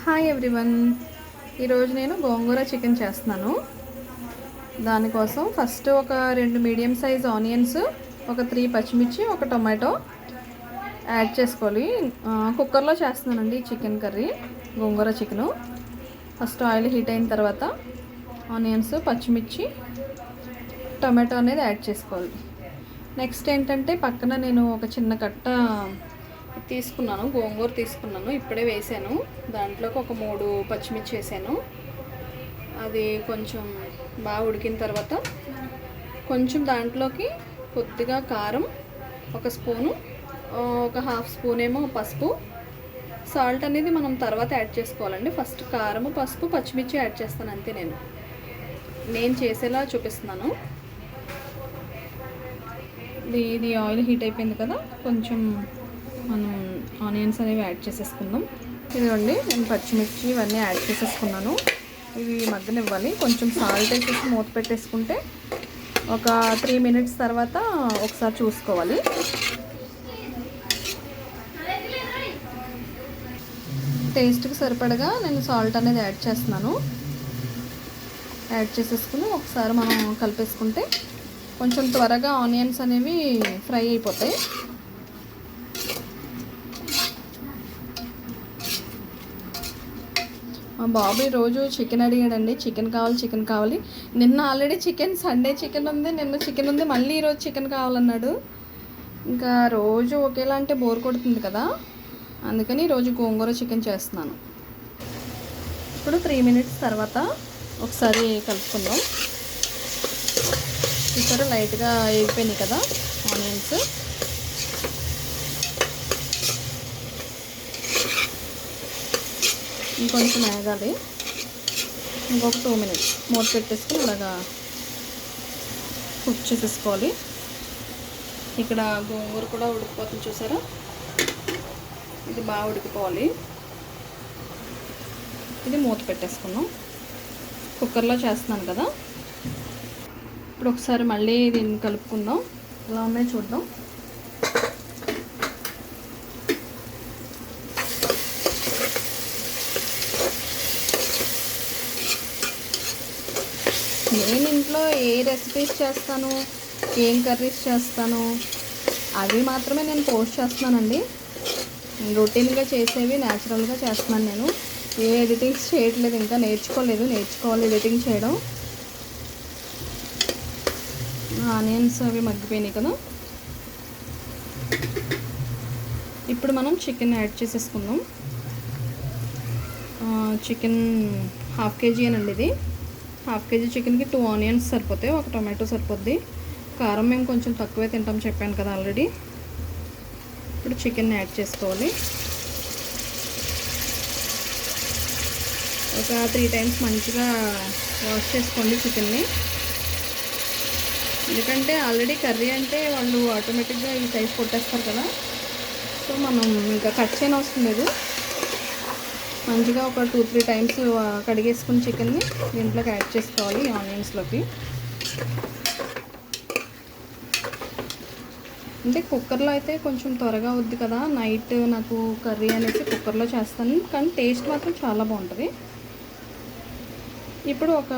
Hi everyone. ఈరోజు నేను గోంగూర chicken చేస్తున్నాను. దానికోసం ఫస్ట్ ఒక 2 మీడియం సైజ్ ఆనియన్స్, ఒక 3 పచ్చిమిర్చి, ఒక టొమాటో యాడ్ చేసుకోవాలి. కుక్కర్లో చేస్తున్నానండి చికెన్ కర్రీ, గోంగూర చికెను. ఫస్ట్ ఆయిల్ హీట్ అయిన తర్వాత ఆనియన్స్, పచ్చిమిర్చి, టొమాటో అనేది యాడ్ చేసుకోవాలి. నెక్స్ట్ ఏంటంటే పక్కన నేను ఒక చిన్న కట్ట తీసుకున్నాను, గోంగూర తీసుకున్నాను, ఇప్పుడే వేసాను. దాంట్లోకి ఒక 3 పచ్చిమిర్చి వేసాను. అది కొంచెం బాగా ఉడికిన తర్వాత కొంచెం దాంట్లోకి కొద్దిగా కారం, ఒక స్పూను, ఒక హాఫ్ స్పూన్ ఏమో పసుపు, సాల్ట్ అనేది మనం తర్వాత యాడ్ చేసుకోవాలండి. ఫస్ట్ కారము, పసుపు, పచ్చిమిర్చి యాడ్ చేస్తాను అంతే. నేను చేసేలా చూపిస్తున్నాను. ఇది ఆయిల్ హీట్ అయిపోయింది కదా, కొంచెం మనం ఆనియన్స్ అనేవి యాడ్ చేసేసుకుందాం. ఇదిగోండి, నేను పచ్చిమిర్చి ఇవన్నీ యాడ్ చేసేసుకున్నాను. ఇవి మగ్గనివ్వాలి. కొంచెం సాల్ట్ వేసేసి మూత పెట్టేసుకుంటే ఒక 3 మినిట్స్ తర్వాత ఒకసారి చూసుకోవాలి. టేస్ట్కి సరిపడగా నేను సాల్ట్ అనేది యాడ్ చేస్తున్నాను. యాడ్ చేసేసుకుని ఒకసారి మనం కలిపేసుకుంటే కొంచెం త్వరగా ఆనియన్స్ అనేవి ఫ్రై అయిపోతాయి. మా బాబు ఈరోజు చికెన్ అడిగాడండి. చికెన్ కావాలి. నిన్న ఆల్రెడీ సండే చికెన్ ఉంది, నిన్న చికెన్ ఉంది, మళ్ళీ ఈరోజు చికెన్ కావాలన్నాడు. ఇంకా రోజు ఒకేలా అంటే బోర్ కొడుతుంది కదా, అందుకని ఈరోజు గోంగూర చికెన్ చేస్తున్నాను. ఇప్పుడు 3 మినిట్స్ తర్వాత ఒకసారి కలుపుకుందాం. చూసారా, లైట్గా వేగిపోయినాయి కదా ఆనియన్స్. ఇంకొంచెం వేగాలి. ఇంకొక 2 మినిట్స్ మూత పెట్టేసుకుని ఇలాగా కుక్ చేసేసుకోవాలి. ఇక్కడ గోంగూర కూడా ఉడికిపోతుంది చూసారా, ఇది బాగా ఉడికిపోవాలి. ఇది మూత పెట్టేసుకున్నాం. కుక్కర్లో చేస్తున్నాను కదా. ఇప్పుడు ఒకసారి మళ్ళీ దీన్ని కలుపుకుందాం. ఎలా ఉన్నాయో చూద్దాం. నేను ఇంట్లో ఏ రెసిపీస్ చేస్తాను, ఏం కర్రీస్ చేస్తాను అవి మాత్రమే నేను పోస్ట్ చేస్తున్నానండి. రొటీన్గా చేసేవి న్యాచురల్గా చేస్తున్నాను. నేను ఏ ఎడిటింగ్స్ చేయట్లేదు, ఇంకా నేర్చుకోవాలి ఎడిటింగ్ చేయడం. ఆనియన్స్ అవి మగ్గిపోయినాయి కదా. ఇప్పుడు మనం చికెన్ యాడ్ చేసేసుకుందాం. చికెన్ 1/2 కేజీ అనండి. ఇది 1/2 కేజీ చికెన్కి 2 ఆనియన్స్ సరిపోతాయి, ఒక టొమాటో సరిపోద్ది. కారం మేము కొంచెం తక్కువే తింటాం చెప్పాను కదా ఆల్రెడీ. ఇప్పుడు చికెన్ యాడ్ చేసుకోవాలి. ఒక 3 టైమ్స్ మంచిగా వాష్ చేసుకోండి చికెన్ని. ఎందుకంటే ఆల్రెడీ కర్రీ అంటే వాళ్ళు ఆటోమేటిక్గా ఈ సైజ్ కొట్టేస్తారు కదా, సో మనం ఇంకా కట్ చేయని అవసరం లేదు. మంచిగా ఒక 2-3 టైమ్స్ కడిగేసుకుని చికెన్ని దీంట్లోకి యాడ్ చేసుకోవాలి, ఆనియన్స్లోకి. అంటే కుక్కర్లో అయితే కొంచెం త్వరగా అవుద్ది కదా. నైట్ నాకు కర్రీ అనేసి కుక్కర్లో చేస్తాను, కానీ టేస్ట్ మాత్రం చాలా బాగుంటుంది. ఇప్పుడు ఒక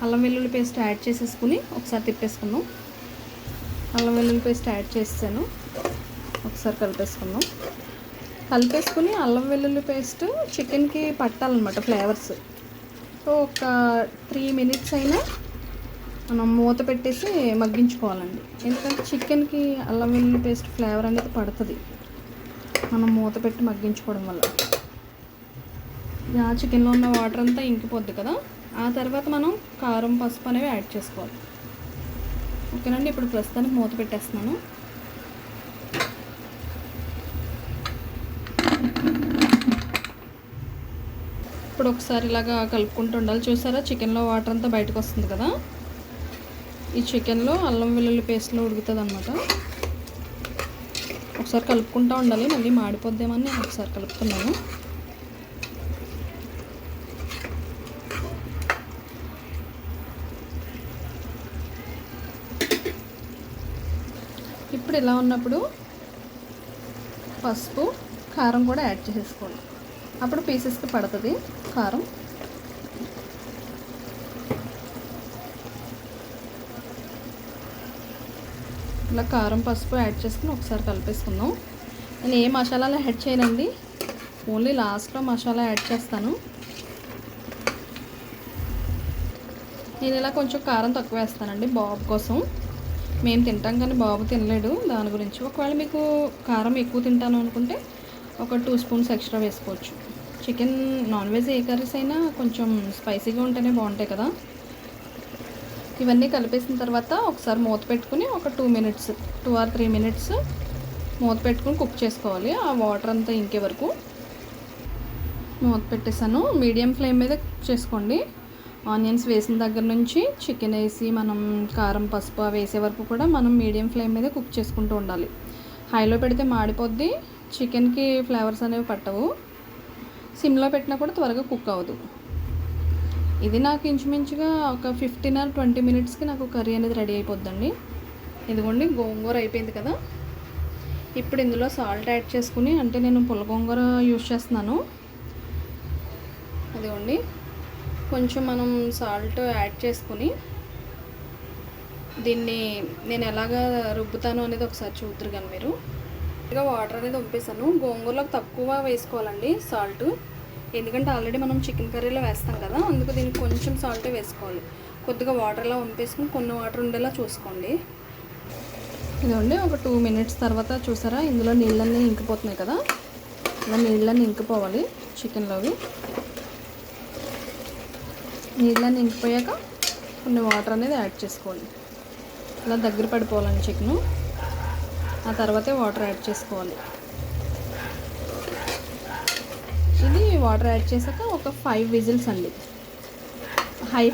అల్లం వెల్లుల్లి పేస్ట్ యాడ్ చేసేసుకుని ఒకసారి తిప్పేసుకుందాం. అల్లం వెల్లుల్లి పేస్ట్ యాడ్ చేసాను, ఒకసారి కలిపేసుకుందాం. కలిపేసుకుని అల్లం వెల్లుల్లి పేస్ట్ చికెన్కి పట్టాలన్నమాట ఫ్లేవర్స్. సో ఒక 3 మినిట్స్ అయినా మనం మూత పెట్టేసి మగ్గించుకోవాలండి. ఎందుకంటే చికెన్కి అల్లం వెల్లుల్లి పేస్ట్ ఫ్లేవర్ అనేది పడుతుంది మనం మూత పెట్టి మగ్గించుకోవడం వల్ల. చికెన్లో ఉన్న వాటర్ అంతా ఇంకిపోద్ది కదా. ఆ తర్వాత మనం కారం, పసుపు అనేవి యాడ్ చేసుకోవాలి. ఓకేనండి. ఇప్పుడు ప్రస్తుతానికి మూత పెట్టేస్తున్నాను. ఇప్పుడు ఒకసారి ఇలాగా కలుపుకుంటూ ఉండాలి. చూసారా, చికెన్లో వాటర్ అంతా బయటకు వస్తుంది కదా. ఈ చికెన్లో అల్లం వెల్లుల్లి పేస్ట్లో ఉడుకుతుంది అన్నమాట. ఒకసారి కలుపుకుంటూ ఉండాలి, మళ్ళీ మాడిపోద్దేమని నేను ఒకసారి కలుపుతున్నాను. ఇప్పుడు ఇలా ఉన్నప్పుడు పసుపు, కారం కూడా యాడ్ చేసేసుకోండి. అప్పుడు పీసెస్కి పడుతుంది కారం. ఇలా కారం పసుపు యాడ్ చేసుకుని ఒకసారి కలిపేసుకుందాం. నేను ఏ మసాలాలు యాడ్ చేయనండి, ఓన్లీ లాస్ట్లో మసాలా యాడ్ చేస్తాను. నేను ఇలా కొంచెం కారం తక్కువ వేస్తానండి బాబు కోసం. మేము తింటాం కానీ బాబు తినలేడు, దాని గురించి. ఒకవేళ మీకు కారం ఎక్కువ తింటాను అనుకుంటే ఒక 2 స్పూన్స్ ఎక్స్ట్రా వేసుకోవచ్చు. చికెన్ నాన్ వెజ్ ఏ కర్రీస్ అయినా కొంచెం స్పైసీగా ఉంటేనే బాగుంటాయి కదా. ఇవన్నీ కలిపేసిన తర్వాత ఒకసారి మూత పెట్టుకుని ఒక 2 or 3 మినిట్స్ మూత పెట్టుకుని కుక్ చేసుకోవాలి. ఆ వాటర్ అంతా ఇంకే వరకు మూత పెట్టేసాను. మీడియం ఫ్లేమ్ మీద కుక్ చేసుకోండి. ఆనియన్స్ వేసిన దగ్గర నుంచి చికెన్ వేసి మనం కారం పసుపు వేసే వరకు కూడా మనం మీడియం ఫ్లేమ్ మీద కుక్ చేసుకుంటూ ఉండాలి. హైలో పెడితే మాడిపోద్ది, చికెన్కి ఫ్లేవర్స్ అనేవి పట్టవు. సిమ్లో పెట్టినా కూడా త్వరగా కుక్ అవ్వదు. ఇది నాకు ఇంచుమించుగా ఒక 15 or 20 మినిట్స్కి నాకు కర్రీ అనేది రెడీ అయిపోద్దండి. ఇదిగోండి గోంగూర అయిపోయింది కదా. ఇప్పుడు ఇందులో సాల్ట్ యాడ్ చేసుకుని, అంటే నేను పుల్ల గోంగూర యూజ్ చేస్తున్నాను. ఇదిగోండి కొంచెం మనం సాల్ట్ యాడ్ చేసుకుని దీన్ని నేను ఎలాగా రుబ్బుతాను అనేది ఒకసారి చూద్దరు కానీ మీరు. ఇక వాటర్ అనేది వంపేసాను. గోంగూరలోకి తక్కువ వేసుకోవాలండి సాల్ట్, ఎందుకంటే ఆల్రెడీ మనం చికెన్ కర్రీలో వేస్తాం కదా, అందుకు దీనికి కొంచెం సాల్టే వేసుకోవాలి. కొద్దిగా వాటర్లా వంపేసుకుని కొన్ని వాటర్ ఉండేలా చూసుకోండి. ఇదండి ఒక 2 మినిట్స్ తర్వాత చూసారా ఇందులో నీళ్ళన్నీ ఇంకిపోతున్నాయి కదా. ఇలా నీళ్ళన్నీ ఇంకిపోవాలి చికెన్లోవి. నీళ్ళన్నీ ఇంకిపోయాక కొన్ని వాటర్ అనేది యాడ్ చేసుకోవాలి. ఇలా దగ్గర పడిపోవాలండి చికెను, ఆ తర్వాతే వాటర్ యాడ్ చేసుకోవాలి. ఇది వాటర్ యాడ్ చేశాక ఒక 5 విజిల్స్ అండి. హై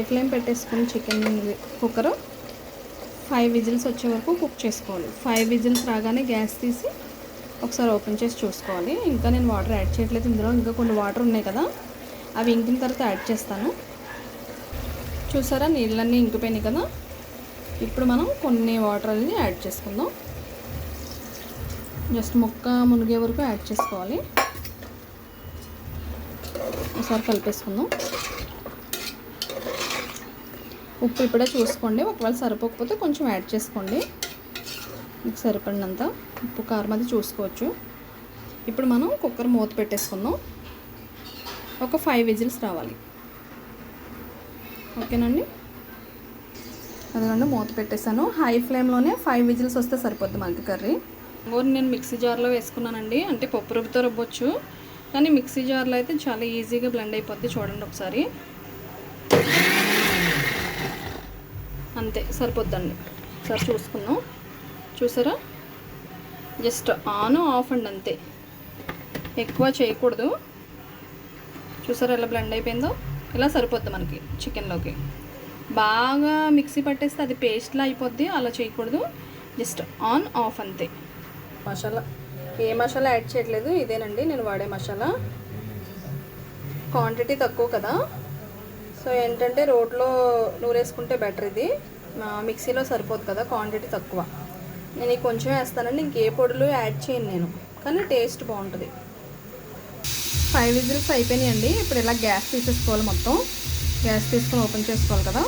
ఫ్లేమ్ పెట్టేసుకుని చికెన్ కుక్కర్ 5 విజిల్స్ వచ్చే వరకు కుక్ చేసుకోవాలి. 5 విజిల్స్ రాగానే గ్యాస్ తీసి ఒకసారి ఓపెన్ చేసి చూసుకోవాలి. ఇంకా నేను వాటర్ యాడ్ చేయట్లేదు, ఇందులో ఇంకా కొన్ని వాటర్ ఉన్నాయి కదా, అవి ఇంకిన తర్వాత యాడ్ చేస్తాను. చూసారా నీళ్ళన్నీ ఇంకిపోయినాయి కదా. ఇప్పుడు మనం కొన్ని వాటర్ అనేది యాడ్ చేసుకుందాం. జస్ట్ ముక్క మునిగే వరకు యాడ్ చేసుకోవాలి. ఒకసారి కలిపేసుకుందాం. ఉప్పు ఇప్పుడే చూసుకోండి, ఒకవేళ సరిపోకపోతే కొంచెం యాడ్ చేసుకోండి. మీకు సరిపడినంత ఉప్పు కారం అది చూసుకోవచ్చు. ఇప్పుడు మనం కుక్కర్ మూత పెట్టేసుకుందాం. ఒక 5 విజిల్స్ రావాలి. ఓకేనండి, అదిగోండి మూత పెట్టేశాను. హై ఫ్లేమ్లోనే 5 విజిల్స్ వస్తే సరిపోద్ది మనకి కర్రీ. నేను మిక్సీ జార్లో వేసుకున్నానండి, అంటే పప్పు రుబ్బుతో రుబ్బొచ్చు, కానీ మిక్సీ జార్లో అయితే చాలా ఈజీగా బ్లెండ్ అయిపోద్ది. చూడండి ఒకసారి, అంతే సరిపోద్దండి. ఒకసారి చూసుకుందాం. చూసారా జస్ట్ ఆన్ ఆఫ్ అండి, అంతే, ఎక్కువ చేయకూడదు. చూసారా ఎలా బ్లెండ్ అయిపోయిందో. ఇలా సరిపోద్ది మనకి చికెన్లోకి. బాగా మిక్సీ పట్టేస్తే అది పేస్ట్లా అయిపోద్ది, అలా చేయకూడదు. జస్ట్ ఆన్ ఆఫ్ అంతే. మసాలా ఏ మసాలా యాడ్ చేయట్లేదు, ఇదేనండి నేను వాడే మసాలా. క్వాంటిటీ తక్కువ కదా, సో ఏంటంటే రోట్లో నూరేసుకుంటే బెటర్. ఇది మిక్సీలో సరిపోదు కదా, క్వాంటిటీ తక్కువ. నేను కొంచెం వేస్తానండి, ఇంకే పొడులు యాడ్ చేయను నేను, కానీ టేస్ట్ బాగుంటుంది. 5 విజిల్స్ అయిపోయినాయండి. ఇప్పుడు ఇలా గ్యాస్ తీసేసుకోవాలి. మొత్తం గ్యాస్ తీసుకొని ఓపెన్ చేసుకోవాలి కదా.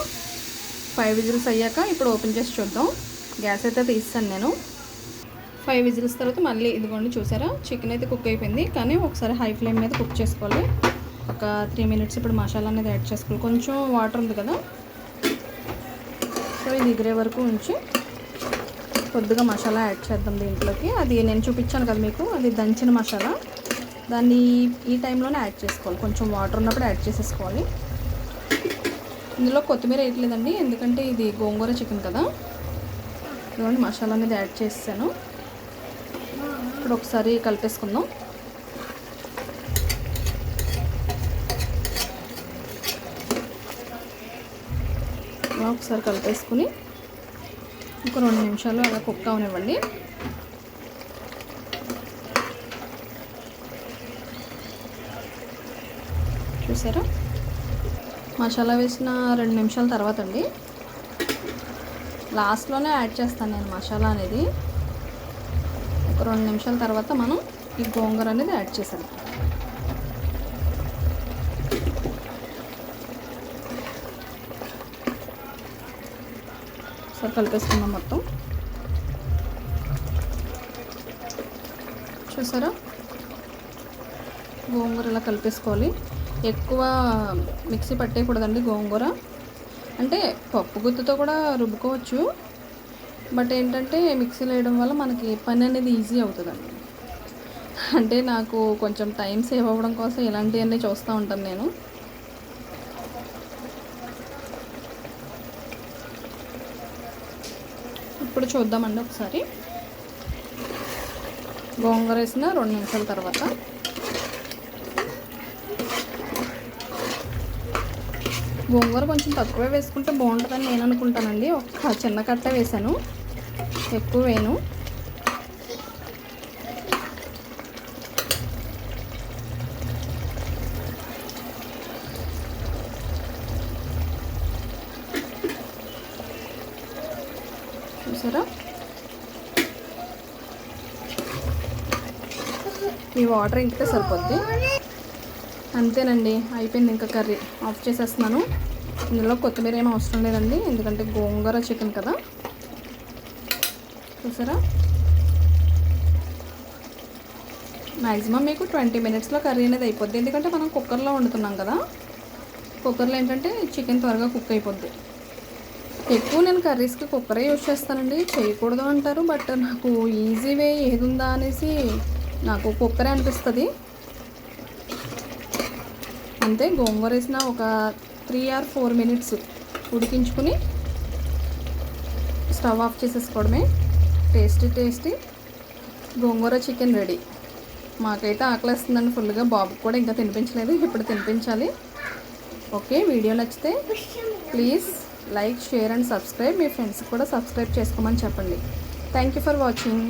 5 విజిల్స్ అయ్యాక ఇప్పుడు ఓపెన్ చేసి చూద్దాం. గ్యాస్ అయితే తీస్తాను నేను. 5 విజిల్స్ తర్వాత మళ్ళీ ఇదిగోండి చూసారా చికెన్ అయితే కుక్ అయిపోయింది, కానీ ఒకసారి హై ఫ్లేమ్ మీద కుక్ చేసుకోవాలి. ఒక 3 మినిట్స్ ఇప్పుడు మసాలా అనేది యాడ్ చేసుకోవాలి. కొంచెం వాటర్ ఉంది కదా, సో ఇది ఎగిరే వరకు ఉంచి కొద్దిగా మసాలా యాడ్ చేద్దాం దీంట్లోకి. అది నేను చూపించాను కదా మీకు, అది దంచిన మసాలా, దాన్ని ఈ టైంలోనే యాడ్ చేసుకోవాలి. కొంచెం వాటర్ ఉన్నప్పుడు యాడ్ చేసేసుకోవాలి. ఇందులో కొత్తిమీర వేయట్లేదండి, ఎందుకంటే ఇది గోంగూర చికెన్ కదా. ఇదిగోండి మసాలా అనేది యాడ్ చేసాను. ఇప్పుడు ఒకసారి కలిపేసుకుందాం. ఒకసారి కలిపేసుకుని ఒక 2 నిమిషాలు అలా కుక్ అవనివ్వండి. చూసారా మసాలా వేసిన 2 నిమిషాల తర్వాత అండి, లాస్ట్లోనే యాడ్ చేస్తాను నేను మసాలా అనేది. ఒక 2 నిమిషాల తర్వాత మనం ఈ గోంగూర అనేది యాడ్ చేశాను. సో కలిపేసుకుందాం మొత్తం. చూసారా, గోంగూర ఇలా కలిపేసుకోవాలి. ఎక్కువ మిక్సీ పట్టేయకూడదండి గోంగూర. అంటే పప్పు గుత్తుతో కూడా రుబ్బుకోవచ్చు, బట్ ఏంటంటే మిక్సీలో వేయడం వల్ల మనకి పని అనేది ఈజీ అవుతుందండి. అంటే నాకు కొంచెం టైం సేవ్ అవ్వడం కోసం ఇలాంటివన్నీ చూస్తూ ఉంటాను నేను. ఇప్పుడు చూద్దామండి ఒకసారి. గోంగూర వేసిన 2 నిమిషాల తర్వాత గోంగూర కొంచెం తక్కువే వేసుకుంటే బాగుంటుందని నేను అనుకుంటానండి. ఒక చిన్న కట్ట వేసాను, ఎక్కువ వేయను. చూసారా, ఈ వాటర్ ఇంకితే సరిపోద్ది. అంతేనండి, అయిపోయింది. ఇంకా కర్రీ ఆఫ్ చేసేస్తున్నాను. ఇందులో కొత్తిమీర ఏమీ అవసరం లేదండి, ఎందుకంటే గోంగూర చికెన్ కదా. చూసారా, మ్యాక్సిమం మీకు 20 మినిట్స్లో కర్రీ అనేది అయిపోద్ది. ఎందుకంటే మనం కుక్కర్లో వండుతున్నాం కదా. కుక్కర్లో ఏంటంటే చికెన్ త్వరగా కుక్ అయిపోద్ది. ఎక్కువ నేను కర్రీస్కి కుక్కరే యూజ్ చేస్తానండి. చేయకూడదు అంటారు, బట్ నాకు ఈజీ వే ఏది ఉందా అనేసి నాకు కుక్కరే అనిపిస్తుంది. అంతే, గోంగూర వేసిన ఒక 3 or 4 మినిట్స్ ఉడికించుకుని స్టవ్ ఆఫ్ చేసేసుకోవడమే. Tasty gongura chicken ready. మాకైతే ఆకలిస్తుందండి ఫుల్గా. బాబుకి కూడా ఇంకా తినిపించలేదు, ఇప్పుడు తినిపించాలి. ఓకే, వీడియో నచ్చితే please like, share and subscribe. మీ ఫ్రెండ్స్కి కూడా సబ్స్క్రైబ్ చేసుకోమని చెప్పండి. Thank you for watching.